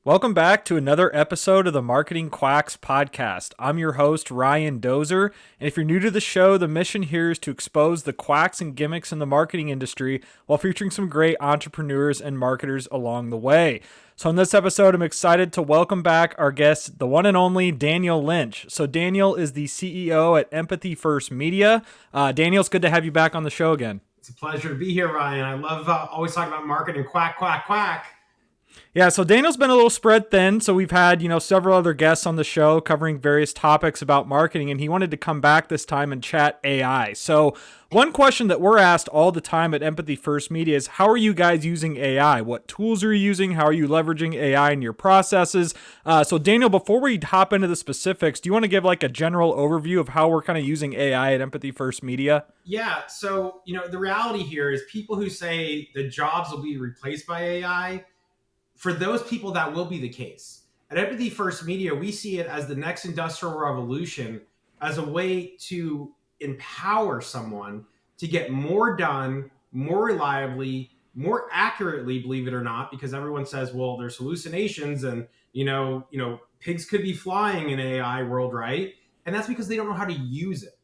Welcome back to another episode of the Marketing Quacks podcast. I'm your host, Ryan Dozer, and if you're new to the show, the mission here is to expose the quacks and gimmicks in the marketing industry while featuring some great entrepreneurs and marketers along the way. So in this episode, I'm excited to welcome back our guest, the one and only Daniel Lynch. So Daniel is the CEO at Empathy First Media. Daniel, it's good to have you back on the show again. It's a pleasure to be here, Ryan. I love always talking about marketing. Quack, quack, quack. Yeah, so Daniel's been a little spread thin, so we've had, several other guests on the show covering various topics about marketing, and he wanted to come back this time and chat AI. So one question that we're asked all the time at Empathy First Media is, how are you guys using AI? What tools are you using? How are you leveraging AI in your processes? So Daniel, before we hop into the specifics, do you want to give like a general overview of how we're kind of using AI at Empathy First Media? Yeah, so, the reality here is people who say the jobs will be replaced by AI, for those people, that will be the case. At Empathy First Media, we see it as the next industrial revolution as a way to empower someone to get more done, more reliably, more accurately, believe it or not, because everyone says, well, there's hallucinations and, pigs could be flying in an AI world, right? And that's because they don't know how to use it.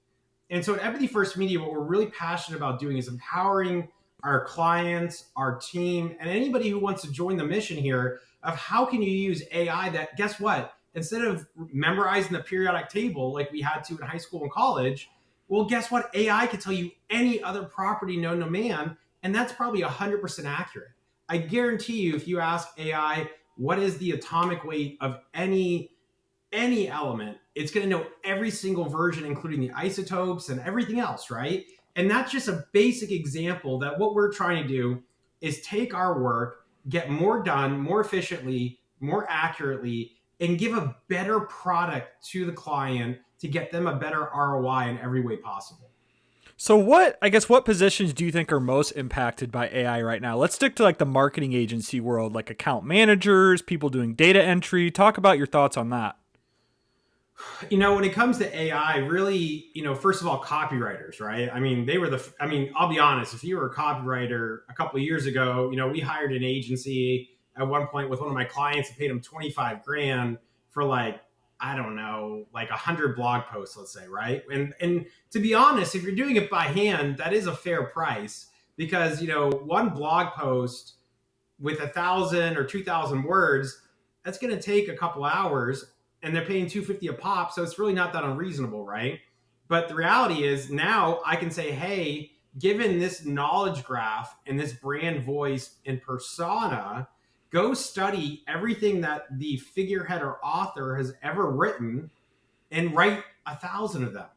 And so at Empathy First Media, what we're really passionate about doing is empowering our clients, our team, and anybody who wants to join the mission here of how can you use AI that, guess what? Instead of memorizing the periodic table like we had to in high school and college, well, guess what? AI can tell you any other property known to man, and that's probably 100% accurate. I guarantee you, if you ask AI, what is the atomic weight of any element, it's going to know every single version, including the isotopes and everything else, right? And that's just a basic example that what we're trying to do is take our work, get more done, more efficiently, more accurately, and give a better product to the client to get them a better ROI in every way possible. So what positions do you think are most impacted by AI right now? Let's stick to like the marketing agency world, like account managers, people doing data entry. Talk about your thoughts on that. When it comes to AI, really, first of all, copywriters, right? I mean, I'll be honest, if you were a copywriter a couple of years ago, we hired an agency at one point with one of my clients and paid them 25 grand for like, I don't know, like 100 blog posts, let's say, right? And to be honest, if you're doing it by hand, that is a fair price because, one blog post with 1,000 or 2,000 words, that's going to take a couple hours and they're paying $250 a pop. So it's really not that unreasonable, right? But the reality is now I can say, hey, given this knowledge graph and this brand voice and persona, go study everything that the figurehead or author has ever written and write 1,000 of them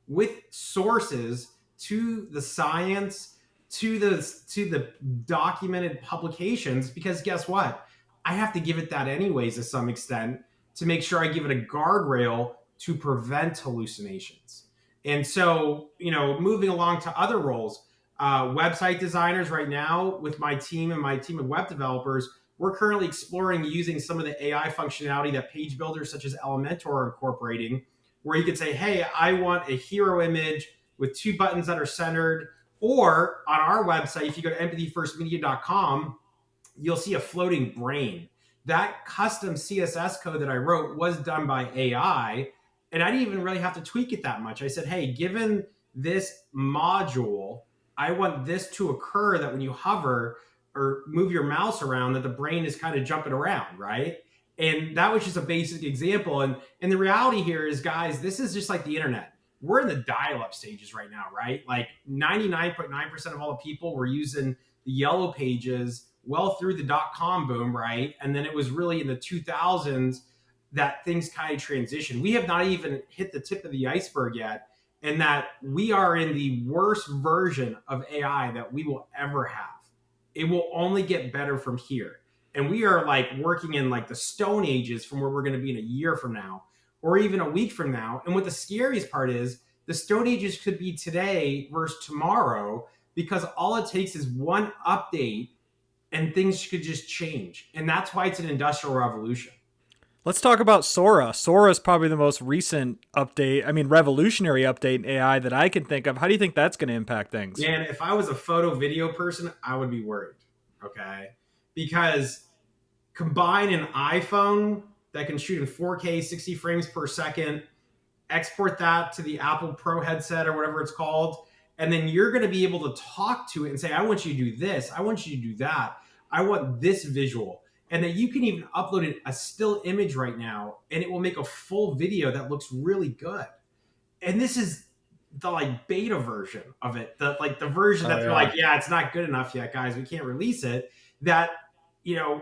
with sources to the science, to the documented publications, because guess what? I have to give it that anyways to some extent to make sure I give it a guardrail to prevent hallucinations. And so, moving along to other roles, website designers right now with my team and my team of web developers, we're currently exploring using some of the AI functionality that page builders such as Elementor are incorporating, where you could say, hey, I want a hero image with 2 buttons that are centered. Or on our website, if you go to empathyfirstmedia.com, you'll see a floating brain. That custom CSS code that I wrote was done by AI, and I didn't even really have to tweak it that much. I said, hey, given this module, I want this to occur, that when you hover or move your mouse around, that the brain is kind of jumping around, right? And that was just a basic example. And the reality here is, guys, this is just like the internet. We're in the dial-up stages right now, right? Like 99.9% of all the people were using the yellow pages well through the .com boom, right? And then it was really in the 2000s that things kind of transitioned. We have not even hit the tip of the iceberg yet, and that we are in the worst version of AI that we will ever have. It will only get better from here. And we are like working in like the Stone Ages from where we're going to be in a year from now, or even a week from now. And what the scariest part is, the Stone Ages could be today versus tomorrow, because all it takes is one update and things could just change. And that's why it's an industrial revolution. Let's talk about Sora. Sora is probably the most recent revolutionary update in AI that I can think of. How do you think that's going to impact things? Man, if I was a photo video person, I would be worried. Okay. Because combine an iPhone that can shoot in 4K, 60 frames per second, export that to the Apple Pro headset or whatever it's called, and then you're going to be able to talk to it and say, I want you to do this, I want you to do that, I want this visual. And then you can even upload a still image right now, and it will make a full video that looks really good. And this is the like beta version of it, the version Oh that they're yeah. like, yeah, it's not good enough yet, guys, we can't release it. That,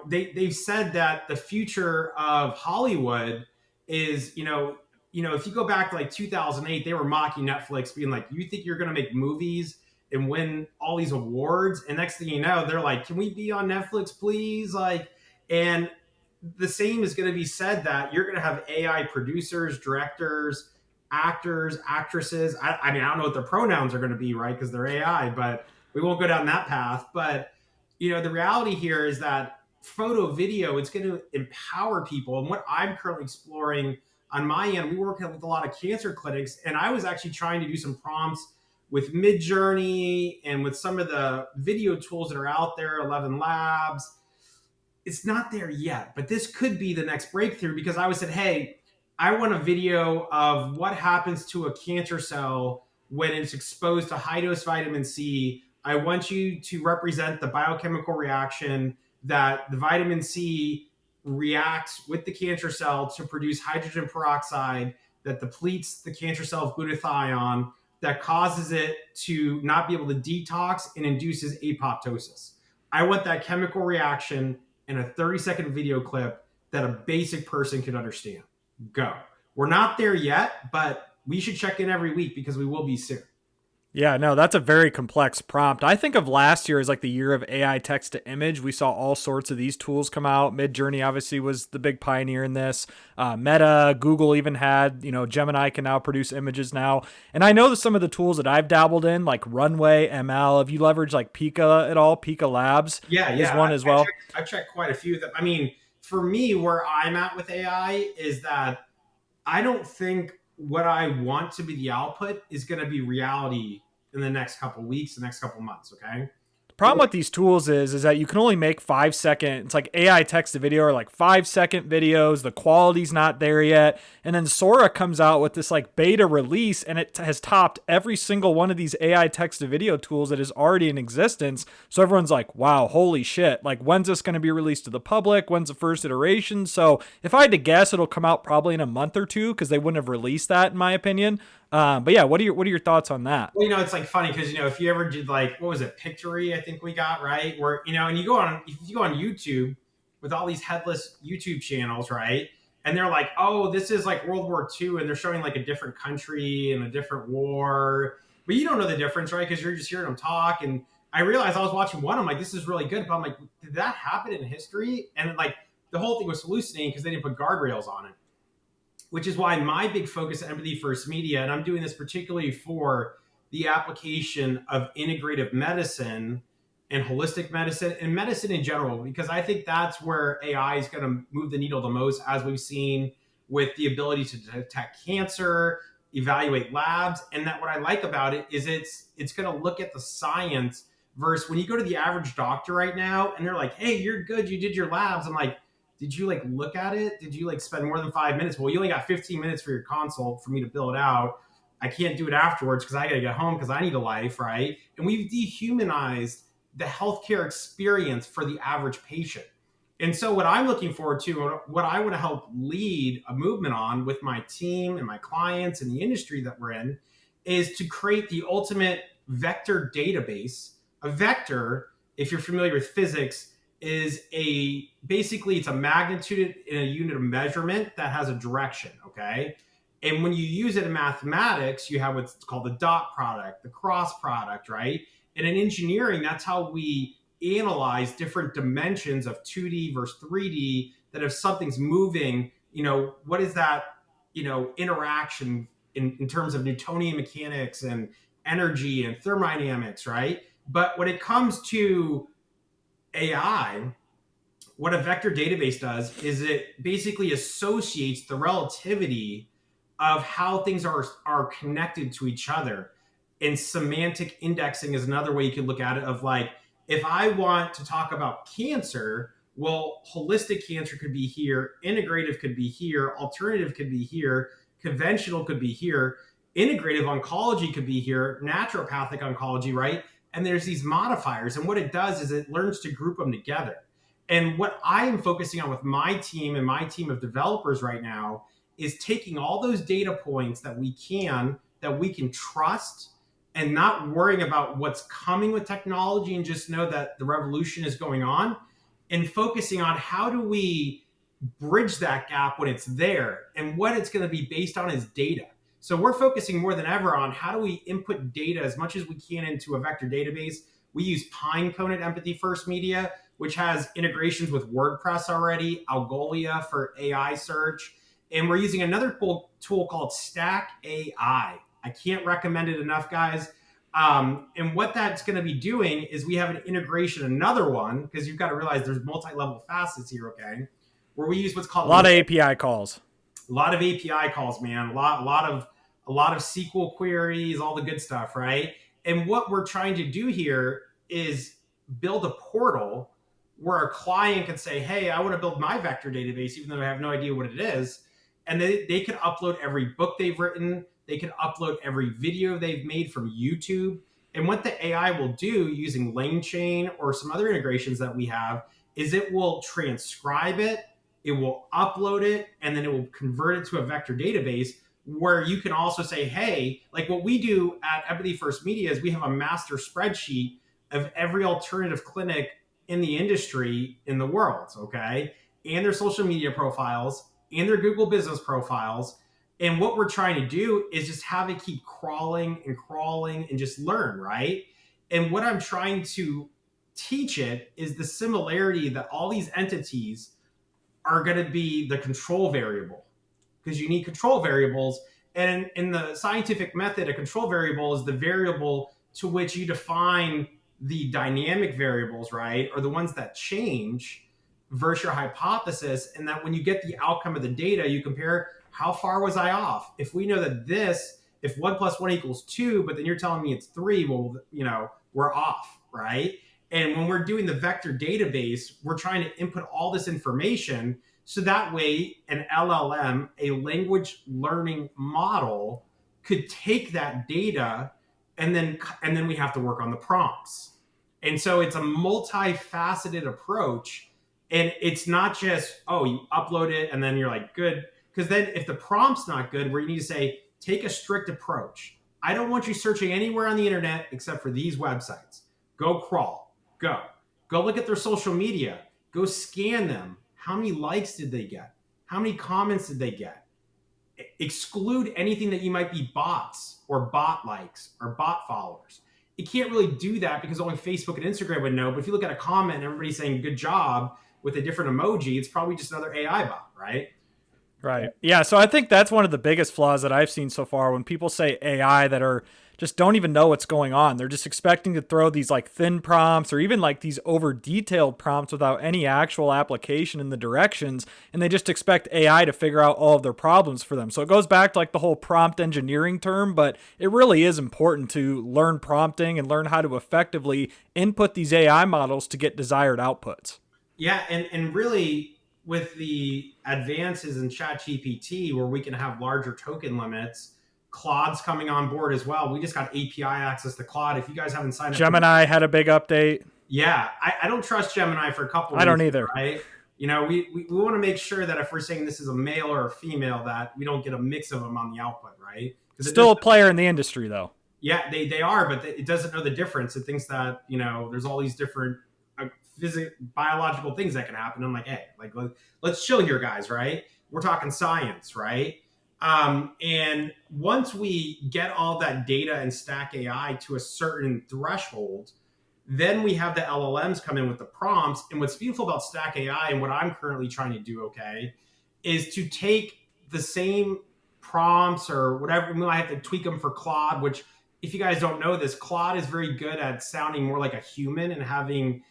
they've said that the future of Hollywood is, if you go back to like 2008, they were mocking Netflix, being like, you think you're going to make movies and win all these awards, and next thing you know, they're like, can we be on Netflix, please? Like, and the same is going to be said, that you're going to have AI producers, directors, actors, actresses. I mean, I don't know what their pronouns are going to be, right? Because they're AI, but we won't go down that path. But, the reality here is that photo, video, it's going to empower people. And what I'm currently exploring on my end, we work with a lot of cancer clinics, and I was actually trying to do some prompts with Midjourney and with some of the video tools that are out there, 11 Labs. It's not there yet, but this could be the next breakthrough, because I was said, hey, I want a video of what happens to a cancer cell when it's exposed to high dose vitamin C. I want you to represent the biochemical reaction that the vitamin C reacts with the cancer cell to produce hydrogen peroxide that depletes the cancer cell of glutathione, that causes it to not be able to detox and induces apoptosis. I want that chemical reaction in a 30-second video clip that a basic person can understand. Go. We're not there yet, but we should check in every week, because we will be soon. Yeah, no, that's a very complex prompt. I think of last year as like the year of AI text to image. We saw all sorts of these tools come out. Midjourney obviously was the big pioneer in this. Meta, Google even had, Gemini can now produce images now. And I know that some of the tools that I've dabbled in, like Runway, ML, have you leveraged like Pika at all? Pika Labs Yeah, is yeah. one as well. I've checked quite a few of them. I mean, for me, where I'm at with AI is that I don't think what I want to be the output is going to be reality in the next couple of weeks, the next couple of months. Okay. Problem with these tools is that you can only make 5 second. It's like AI text to video are like 5 second videos. The quality's not there yet. And then Sora comes out with this like beta release, and it has topped every single one of these AI text to video tools that is already in existence. So everyone's like, wow, holy shit. Like, when's this going to be released to the public? When's the first iteration? So if I had to guess, it'll come out probably in a month or two, because they wouldn't have released that, in my opinion. But yeah, what are your thoughts on that? Well, it's like funny, because if you ever did, like, what was it, Pictory, I think we got, right, where and if you go on YouTube with all these headless YouTube channels, right, and they're like, oh, this is like World War II, and they're showing like a different country and a different war, but you don't know the difference, right, because you're just hearing them talk. And I realized I was watching one, I'm like, this is really good, but I'm like, did that happen in history? And like the whole thing was hallucinating because they didn't put guardrails on it, which is why my big focus at Empathy First Media, and I'm doing this particularly for the application of integrative medicine and holistic medicine and medicine in general, because I think that's where AI is going to move the needle the most, as we've seen with the ability to detect cancer, evaluate labs. And that what I like about it is it's going to look at the science, versus when you go to the average doctor right now and they're like, hey, you're good, you did your labs. I'm like, did you like look at it? Did you like spend more than 5 minutes? Well, you only got 15 minutes for your consult for me to fill it out. I can't do it afterwards because I got to get home because I need a life, right? And we've dehumanized the healthcare experience for the average patient. And so what I'm looking forward to, what I want to help lead a movement on with my team and my clients and the industry that we're in, is to create the ultimate vector database. A vector, if you're familiar with physics, is basically it's a magnitude in a unit of measurement that has a direction, okay? And when you use it in mathematics, you have what's called the dot product, the cross product, right? And in engineering, that's how we analyze different dimensions of 2D versus 3D, that if something's moving, what is that, interaction in terms of Newtonian mechanics and energy and thermodynamics, right? But when it comes to AI, what a vector database does is it basically associates the relativity of how things are connected to each other. And semantic indexing is another way you could look at it, of like, if I want to talk about cancer, Well, holistic cancer could be here, integrative could be here, alternative could be here, conventional could be here, integrative oncology could be here, naturopathic oncology, right? And there's these modifiers. And what it does is it learns to group them together. And what I am focusing on with my team and my team of developers right now is taking all those data points that we can trust and not worrying about what's coming with technology and just know that the revolution is going on and focusing on how do we bridge that gap when it's there, and what it's going to be based on is data. So we're focusing more than ever on how do we input data as much as we can into a vector database. We use Pinecone at Empathy First Media, which has integrations with WordPress already, Algolia for AI search, and we're using another tool called Stack AI. I can't recommend it enough, guys. And what that's going to be doing is we have an integration, another one, because you've got to realize there's multi-level facets here, okay? Where we use what's called A lot of API calls. A lot of API calls, man. A lot of SQL queries, all the good stuff, right? And what we're trying to do here is build a portal where a client can say, "Hey, I want to build my vector database, even though I have no idea what it is." And they can upload every book they've written. They can upload every video they've made from YouTube. And what the AI will do using LangChain or some other integrations that we have is it will transcribe it, it will upload it, and then it will convert it to a vector database where you can also say, hey, like what we do at Empathy First Media is we have a master spreadsheet of every alternative clinic in the industry in the world, okay? And their social media profiles and their Google business profiles. And what we're trying to do is just have it keep crawling and just learn, right? And what I'm trying to teach it is the similarity that all these entities are going to be the control variable, because you need control variables. And in the scientific method, a control variable is the variable to which you define the dynamic variables, right? Or the ones that change versus your hypothesis. And that when you get the outcome of the data, you compare how far was I off? If we know that if 1 + 1 = 2, but then you're telling me it's 3, well, we're off, right? And when we're doing the vector database, we're trying to input all this information so that way an LLM, a language learning model, could take that data and then we have to work on the prompts. And so it's a multifaceted approach. And it's not just, oh, you upload it and then you're like, good. Because then if the prompt's not good, where you need to say, take a strict approach. I don't want you searching anywhere on the internet except for these websites. Go crawl. Go look at their social media. Go scan them. How many likes did they get? How many comments did they get? Exclude anything that you might be bots or bot likes or bot followers. It can't really do that because only Facebook and Instagram would know. But if you look at a comment and everybody's saying good job with a different emoji, it's probably just another AI bot, right? Right. Yeah. So I think that's one of the biggest flaws that I've seen so far when people say AI that are just don't even know what's going on. They're just expecting to throw these like thin prompts or even like these over detailed prompts without any actual application in the directions. And they just expect AI to figure out all of their problems for them. So it goes back to like the whole prompt engineering term, but it really is important to learn prompting and learn how to effectively input these AI models to get desired outputs. Yeah. And really, with the advances in ChatGPT, where we can have larger token limits, Claude's coming on board as well. We just got API access to Claude. If you guys haven't signed up, Gemini had a big update. Yeah, I don't trust Gemini for a couple. I don't either. Right? We want to make sure that if we're saying this is a male or a female, that we don't get a mix of them on the output, right? Still a player in the industry, though. Yeah, they are, but it doesn't know the difference. It thinks that there's all these different biological things that can happen. I'm like, hey, like let's chill here, guys, right? We're talking science, right? And once we get all that data and Stack AI to a certain threshold, then we have the LLMs come in with the prompts. And what's beautiful about Stack AI and what I'm currently trying to do, okay, is to take the same prompts or whatever. We might have to tweak them for Claude, which, if you guys don't know this, Claude is very good at sounding more like a human and having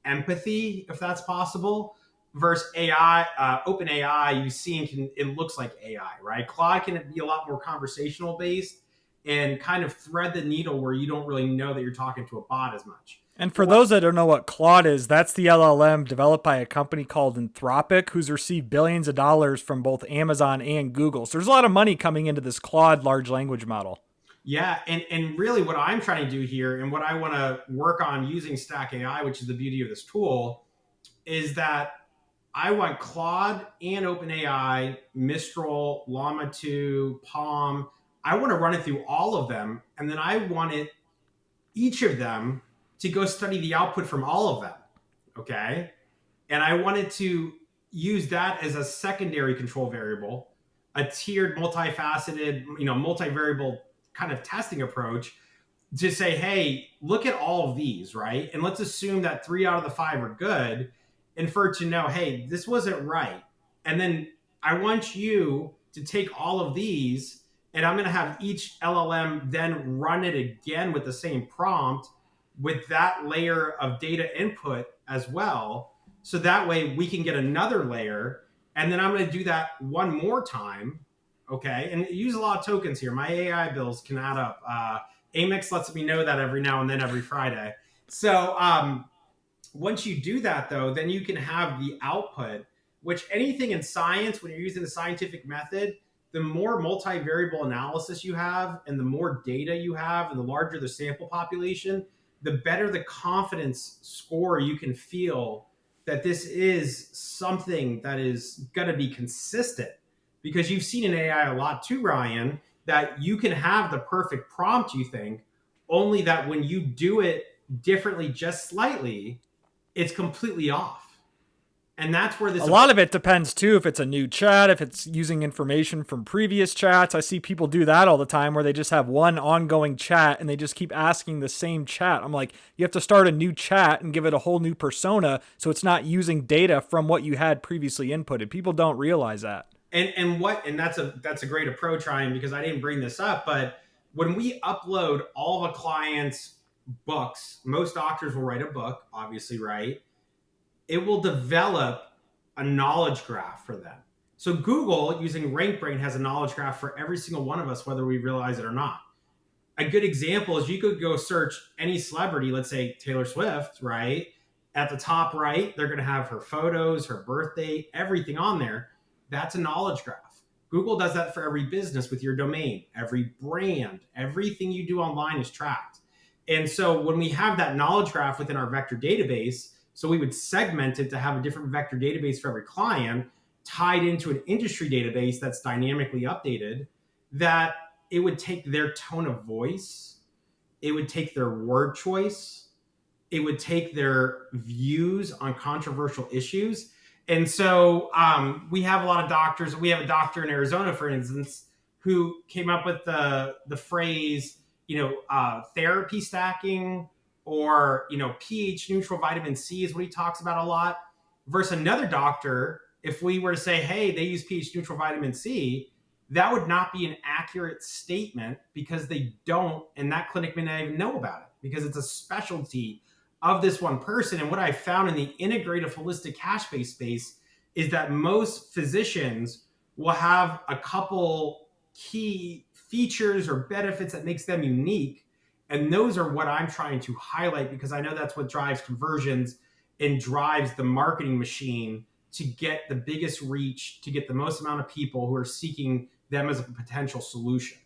empathy, if that's possible, versus AI, OpenAI, you see, it looks like AI, right? Claude can be a lot more conversational based and kind of thread the needle where you don't really know that you're talking to a bot as much. And for those that don't know what Claude is, that's the LLM developed by a company called Anthropic, who's received billions of dollars from both Amazon and Google. So there's a lot of money coming into this Claude large language model. Yeah, and really what I'm trying to do here and what I want to work on using Stack AI, which is the beauty of this tool, is that I want Claude and OpenAI, Mistral, Llama 2, Palm. I want to run it through all of them, and then I want it each of them to go study the output from all of them. Okay, and I wanted to use that as a secondary control variable, a tiered, multifaceted, multivariable kind of testing approach to say, hey, look at all of these, right? And let's assume that 3 out of the 5 are good, and for it to know, hey, this wasn't right. And then I want you to take all of these, and I'm going to have each LLM then run it again with the same prompt with that layer of data input as well. So that way we can get another layer. And then I'm going to do that one more time. Okay. And use a lot of tokens here. My AI bills can add up. Amex lets me know that every now and then, every Friday. So once you do that, though, then you can have the output, which anything in science, when you're using the scientific method, the more multivariable analysis you have and the more data you have and the larger the sample population, the better the confidence score you can feel that this is something that is going to be consistent. Because you've seen in AI a lot too, Ryan, that you can have the perfect prompt, you think, only that when you do it differently just slightly, it's completely off. And that's where A this. lot of it depends too if it's a new chat, if it's using information from previous chats. I see people do that all the time where they just have one ongoing chat and they just keep asking the same chat. I'm like, you have to start a new chat and give it a whole new persona so it's not using data from what you had previously inputted. People don't realize that. And that's a great approach, Ryan, because I didn't bring this up, but when we upload all of a client's books, most doctors will write a book, obviously, right? It will develop a knowledge graph for them. So Google, using RankBrain, has a knowledge graph for every single one of us, whether we realize it or not. A good example is you could go search any celebrity, let's say Taylor Swift, right? At the top right, they're going to have her photos, her birth date, everything on there. That's a knowledge graph. Google does that for every business with your domain, every brand, everything you do online is tracked. And so when we have that knowledge graph within our vector database, so we would segment it to have a different vector database for every client tied into an industry database that's dynamically updated, that it would take their tone of voice, it would take their word choice, it would take their views on controversial issues. And so we have a lot of doctors. We have a doctor in Arizona, for instance, who came up with the phrase, therapy stacking, or pH neutral vitamin C is what he talks about a lot. Versus another doctor, if we were to say, hey, they use pH neutral vitamin C, that would not be an accurate statement because they don't, and that clinic may not even know about it because it's a specialty of this one person. And what I found in the integrative holistic cash-based space is that most physicians will have a couple key features or benefits that makes them unique. And those are what I'm trying to highlight because I know that's what drives conversions and drives the marketing machine to get the biggest reach, to get the most amount of people who are seeking them as a potential solution.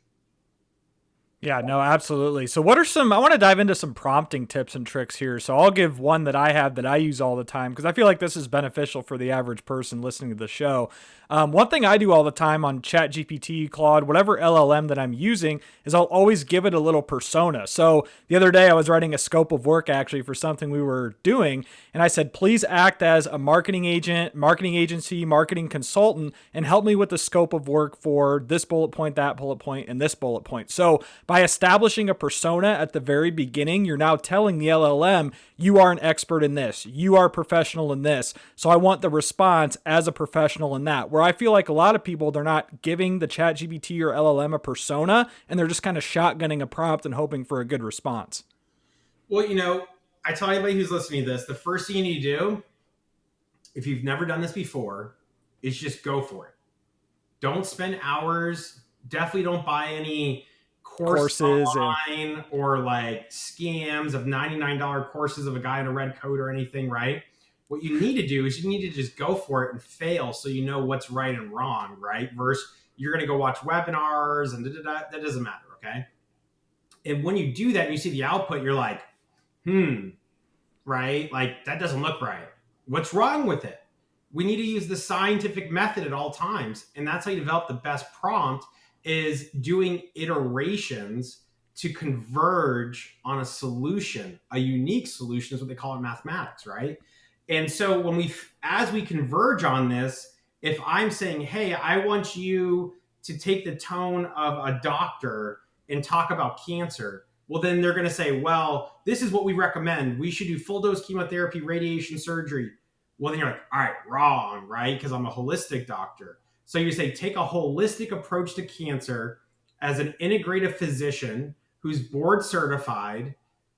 Yeah, no, absolutely. So, what are some? I want to dive into some prompting tips and tricks here. So, I'll give one that I have that I use all the time because I feel like this is beneficial for the average person listening to the show. One thing I do all the time on ChatGPT, Claude, whatever LLM that I'm using, is I'll always give it a little persona. So, the other day I was writing a scope of work actually for something we were doing, and I said, please act as a marketing agent, marketing agency, marketing consultant, and help me with the scope of work for this bullet point, that bullet point, and this bullet point. So, by establishing a persona at the very beginning, you're now telling the LLM, you are an expert in this, you are a professional in this. So I want the response as a professional in that. Where I feel like a lot of people, they're not giving the ChatGPT or LLM a persona, and they're just kind of shotgunning a prompt and hoping for a good response. Well, I tell anybody who's listening to this, the first thing you need to do, if you've never done this before, is just go for it. Don't spend hours. Definitely don't buy any courses courses. And online or like scams of $99 courses of a guy in a red coat or anything, right? What you need to do is you need to just go for it and fail so you know what's right and wrong, right? Versus you're going to go watch webinars and that doesn't matter, okay? And when you do that and you see the output, you're like, right? Like that doesn't look right. What's wrong with it? We need to use the scientific method at all times. And that's how you develop the best prompt is doing iterations to converge on a solution. A unique solution is what they call it in mathematics, right? And so as we converge on this, if I'm saying, hey, I want you to take the tone of a doctor and talk about cancer, well, then they're going to say, well, this is what we recommend. We should do full dose chemotherapy, radiation, surgery. Well, then you're like, all right, wrong, right? Because I'm a holistic doctor. So you say, take a holistic approach to cancer as an integrative physician who's board certified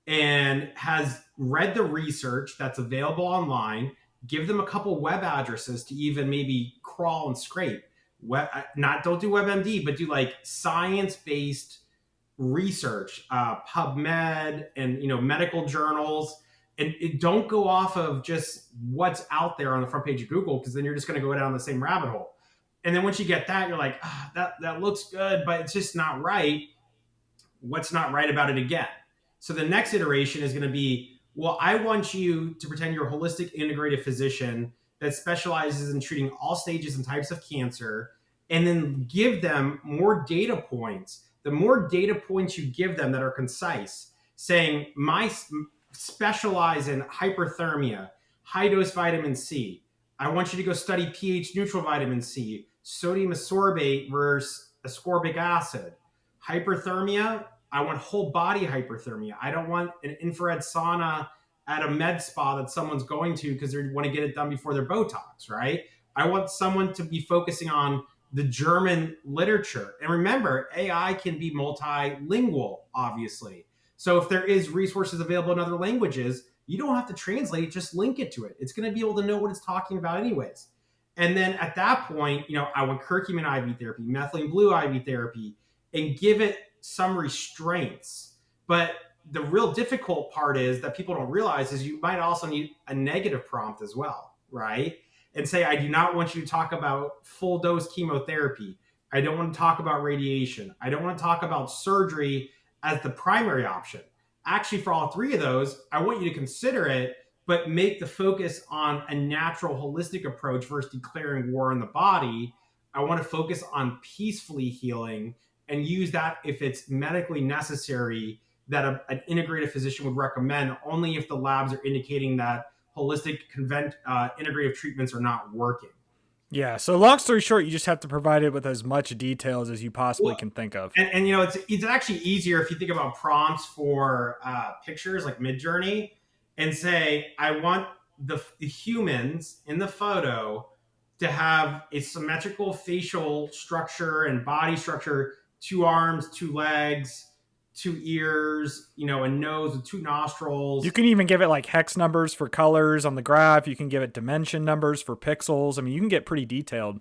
and has read the research that's available online. Give them a couple web addresses to even maybe crawl and scrape. Don't do WebMD, but do like science-based research, PubMed, and medical journals, and don't go off of just what's out there on the front page of Google, because then you're just going to go down the same rabbit hole. And then once you get that, you're like, that looks good, but it's just not right. What's not right about it again? So the next iteration is going to be, well, I want you to pretend you're a holistic integrative physician that specializes in treating all stages and types of cancer, and then give them more data points. The more data points you give them that are concise, saying, my specialize in hyperthermia, high dose vitamin C. I want you to go study pH neutral vitamin C, sodium ascorbate versus ascorbic acid. Hyperthermia, I want whole body hyperthermia. I don't want an infrared sauna at a med spa that someone's going to because they want to get it done before their Botox, right? I want someone to be focusing on the German literature. And remember, AI can be multilingual, obviously. So if there is resources available in other languages, you don't have to translate it, just link it to it. It's going to be able to know what it's talking about anyways. And then at that point, I want curcumin IV therapy, methylene blue IV therapy, and give it some restraints. But the real difficult part is that people don't realize is you might also need a negative prompt as well, right? And say, I do not want you to talk about full dose chemotherapy. I don't want to talk about radiation. I don't want to talk about surgery as the primary option. Actually, for all three of those, I want you to consider it, but make the focus on a natural, holistic approach versus declaring war on the body. I want to focus on peacefully healing and use that if it's medically necessary, that an integrative physician would recommend, only if the labs are indicating that holistic integrative treatments are not working. yeah, so long story short, you just have to provide it with as much details as you possibly can think of. And it's actually easier if you think about prompts for pictures like Midjourney, and say, I want the humans in the photo to have a symmetrical facial structure and body structure, 2 arms, 2 legs, 2 ears, a nose with 2 nostrils. You can even give it like hex numbers for colors on the graph. You can give it dimension numbers for pixels. I mean, you can get pretty detailed.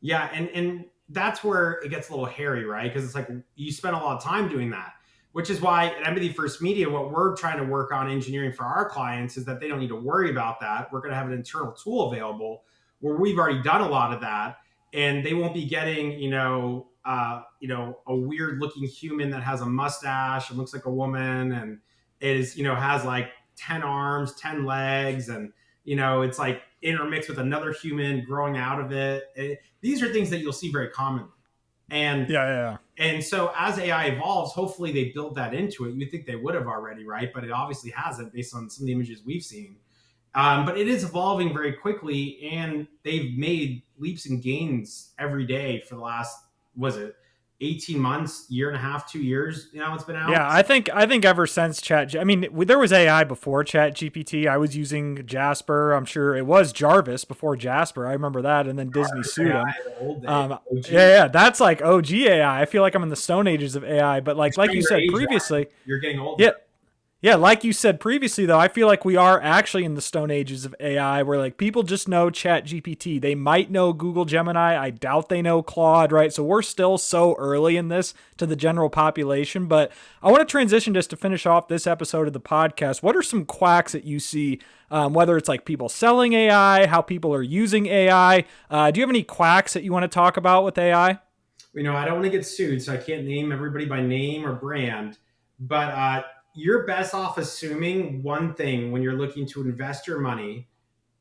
Yeah, and that's where it gets a little hairy, right? Because it's like you spend a lot of time doing that, which is why at Empathy First Media, what we're trying to work on engineering for our clients is that they don't need to worry about that. We're going to have an internal tool available where we've already done a lot of that, and they won't be getting, a weird looking human that has a mustache and looks like a woman and is, has like 10 arms, 10 legs, and, it's like intermixed with another human growing out of it. These are things that you'll see very commonly. And yeah. And so as AI evolves, hopefully they build that into it. You'd think they would have already, right? But it obviously hasn't based on some of the images we've seen. But it is evolving very quickly, and they've made leaps and gains every day for the last, 18 months, year and a half, 2 years, it's been out. Yeah, I think ever since there was AI before Chat GPT. I was using Jasper. I'm sure it was Jarvis before Jasper. I remember that, and then Disney sued him. Yeah, that's like OG AI. I feel like I'm in the Stone Ages of AI, but like you said previously, you're getting older. Yeah. Yeah, like you said previously, though, I feel like we are actually in the stone ages of AI where like people just know Chat GPT. They might know Google Gemini. I doubt they know Claude, right? So we're still so early in this to the general population. But I want to transition just to finish off this episode of the podcast. What are some quacks that you see, whether it's like people selling AI, how people are using AI? Do you have any quacks that you want to talk about with AI? I don't want to get sued, so I can't name everybody by name or brand, but you're best off assuming one thing when you're looking to invest your money.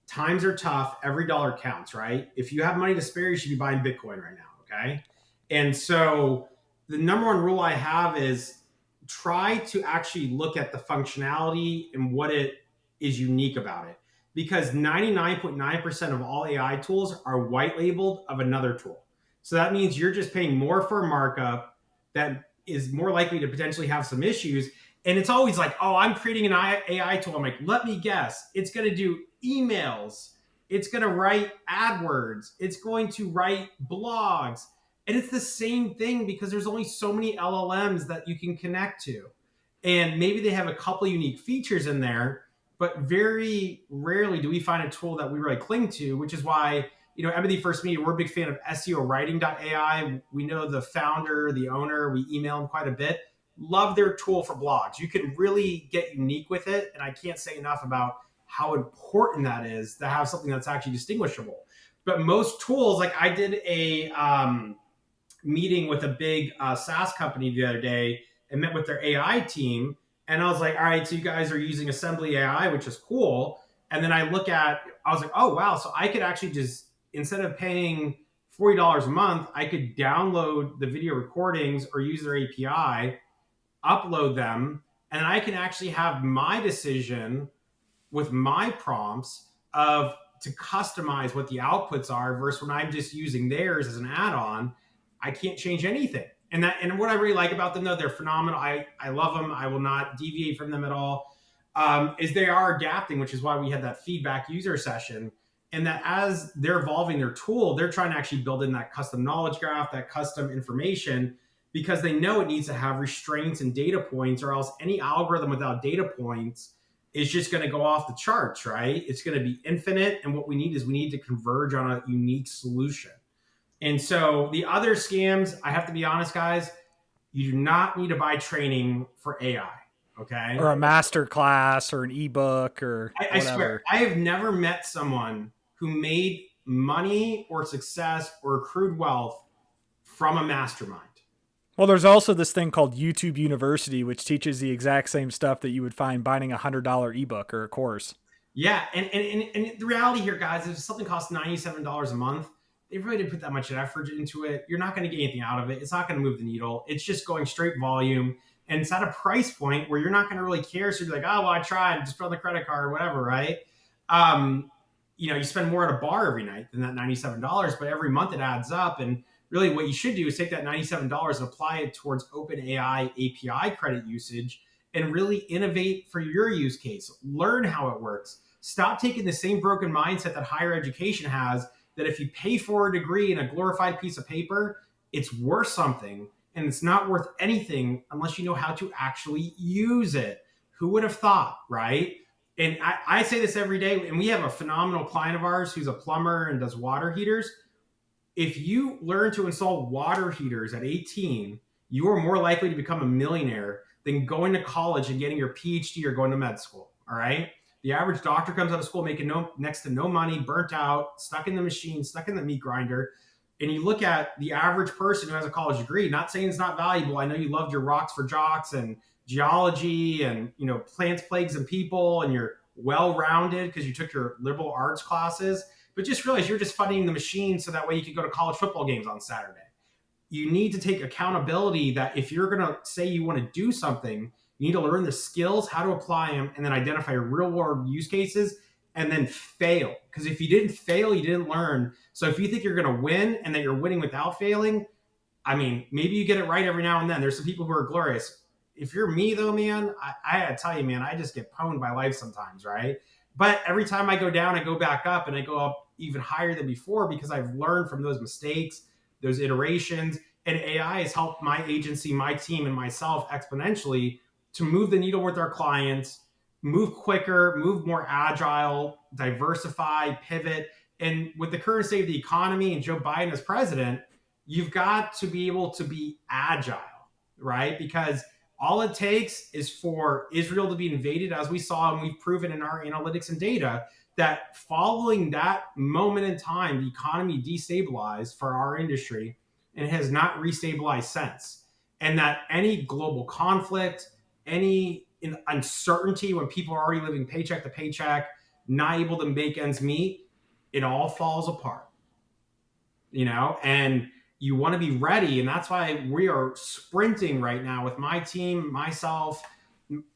Times are tough. Every dollar counts, right? If you have money to spare, you should be buying Bitcoin right now. Okay. And so the number one rule I have is try to actually look at the functionality and what it is unique about it. Because 99.9% of all AI tools are white labeled of another tool. So that means you're just paying more for a markup that is more likely to potentially have some issues. And it's always like, oh, I'm creating an AI tool. I'm like, let me guess. It's going to do emails. It's going to write AdWords. It's going to write blogs. And it's the same thing because there's only so many LLMs that you can connect to. And maybe they have a couple unique features in there, but very rarely do we find a tool that we really cling to, which is why, Empathy First Media, we're a big fan of SEO Writing.ai. We know the founder, the owner, we email him quite a bit. Love their tool for blogs. You can really get unique with it. And I can't say enough about how important that is to have something that's actually distinguishable. But most tools, like I did a meeting with a big SaaS company the other day and met with their AI team. And I was like, all right, so you guys are using Assembly AI, which is cool. And then I was like, oh, wow. So I could actually just, instead of paying $40 a month, I could download the video recordings or use their API, upload them, and I can actually have my decision with my prompts of to customize what the outputs are versus when I'm just using theirs as an add-on, I can't change anything. And what I really like about them though, they're phenomenal. I love them. I will not deviate from them at all. Is they are adapting, which is why we had that feedback user session. And that as they're evolving their tool, they're trying to actually build in that custom knowledge graph, that custom information, because they know it needs to have restraints and data points, or else any algorithm without data points is just going to go off the charts, right? It's going to be infinite. And what we need to converge on a unique solution. And so the other scams, I have to be honest, guys, you do not need to buy training for AI. Okay. Or a master class or an ebook or I swear, whatever? I have never met someone who made money or success or accrued wealth from a mastermind. Well, there's also this thing called YouTube University, which teaches the exact same stuff that you would find buying a $100 ebook or a course. Yeah, and the reality here, guys, is if something costs $97 a month, they really didn't put that much effort into it. You're not going to get anything out of it. It's not going to move the needle. It's just going straight volume, and it's at a price point where you're not going to really care. So you're like, oh well, I tried, just put on the credit card or whatever, right? Um, you spend more at a bar every night than that $97, but every month it adds up. And really, what you should do is take that $97 and apply it towards OpenAI API credit usage and really innovate for your use case. Learn how it works. Stop taking the same broken mindset that higher education has, that if you pay for a degree and a glorified piece of paper, it's worth something, and it's not worth anything unless you know how to actually use it. Who would have thought, right? And I say this every day, and we have a phenomenal client of ours who's a plumber and does water heaters. If you learn to install water heaters at 18, you are more likely to become a millionaire than going to college and getting your PhD or going to med school. All right. The average doctor comes out of school making next to no money, burnt out, stuck in the machine, stuck in the meat grinder. And you look at the average person who has a college degree, not saying it's not valuable. I know you loved your rocks for jocks and geology and, plants, plagues, and people, and you're well-rounded because you took your liberal arts classes, but just realize you're just funding the machine so that way you can go to college football games on Saturday. You need to take accountability that if you're going to say you want to do something, you need to learn the skills, how to apply them, and then identify real world use cases and then fail. Because if you didn't fail, you didn't learn. So if you think you're going to win and that you're winning without failing, I mean, maybe you get it right every now and then. There's some people who are glorious. If you're me, though, man, I gotta tell you, man, I just get pwned by life sometimes, right? But every time I go down, I go back up and I go up even higher than before because I've learned from those mistakes, those iterations. And AI has helped my agency, my team, and myself exponentially to move the needle with our clients, move quicker, move more agile, diversify, pivot. And with the current state of the economy and Joe Biden as president, you've got to be able to be agile, right? Because all it takes is for Israel to be invaded, as we saw, and we've proven in our analytics and data that following that moment in time, the economy destabilized for our industry and has not restabilized since. And that any global conflict, any uncertainty when people are already living paycheck to paycheck, not able to make ends meet, it all falls apart, and you want to be ready. And that's why we are sprinting right now with my team, myself,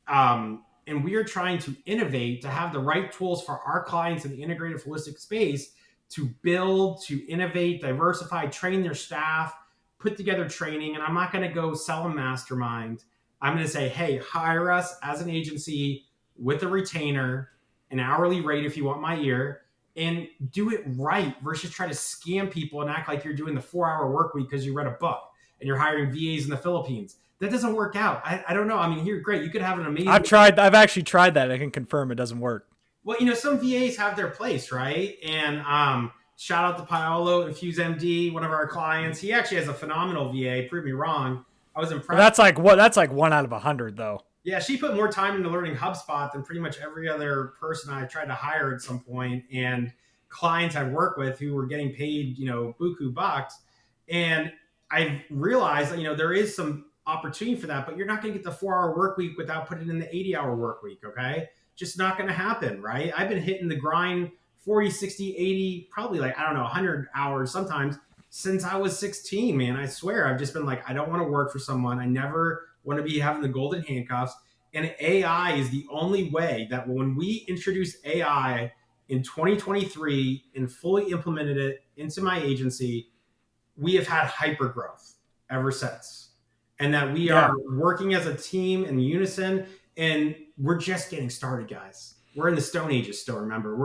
and we are trying to innovate to have the right tools for our clients in the integrated holistic space to build, to innovate, diversify, train their staff, put together training. And I'm not going to go sell a mastermind. I'm going to say, hey, hire us as an agency with a retainer, an hourly rate if you want my ear, and do it right versus try to scam people and act like you're doing the 4-hour work week because you read a book and you're hiring VAs in the Philippines. That doesn't work out. I don't know. I mean, you're great. You could have an amazing. I've actually tried that. I can confirm it doesn't work. Well, some VAs have their place, right? And shout out to Paolo Infuse MD, one of our clients. He actually has a phenomenal VA. Prove me wrong. I was impressed. Well, that's like 1 out of 100 though. Yeah, she put more time into learning HubSpot than pretty much every other person I tried to hire at some point, and clients I've worked with who were getting paid, buku bucks. And I realized that, there is some opportunity for that, but you're not going to get the 4-hour work week without putting in the 80-hour work week. Okay. Just not going to happen. Right. I've been hitting the grind 40, 60, 80, probably 100 hours sometimes since I was 16, man. I swear I've just been like, I don't want to work for someone. I never want to be having the golden handcuffs. And AI is the only way that when we introduced AI in 2023 and fully implemented it into my agency, we have had hyper growth ever since. And that we are working as a team in unison, and we're just getting started, guys. We're in the Stone Ages still. Remember,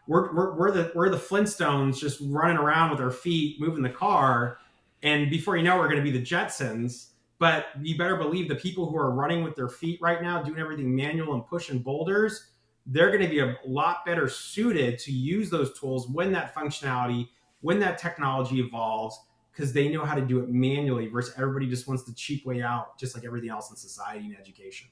we're the Flintstones, just running around with our feet, moving the car, and before you know, we're going to be the Jetsons. But you better believe the people who are running with their feet right now, doing everything manual and pushing boulders, they're going to be a lot better suited to use those tools when that functionality, when that technology evolves, because they know how to do it manually versus everybody just wants the cheap way out, just like everything else in society and education.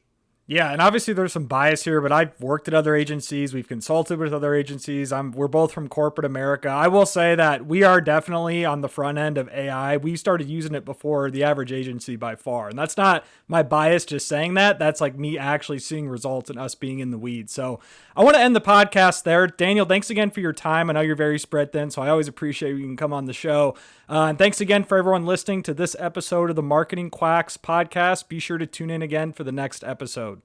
Yeah, and obviously there's some bias here, but I've worked at other agencies. We've consulted with other agencies. We're both from corporate America. I will say that we are definitely on the front end of AI. We started using it before the average agency by far. And that's not my bias just saying that. That's like me actually seeing results and us being in the weeds. So I want to end the podcast there. Daniel, thanks again for your time. I know you're very spread thin, so I always appreciate you can come on the show. And thanks again for everyone listening to this episode of the Marketing Quacks podcast. Be sure to tune in again for the next episode.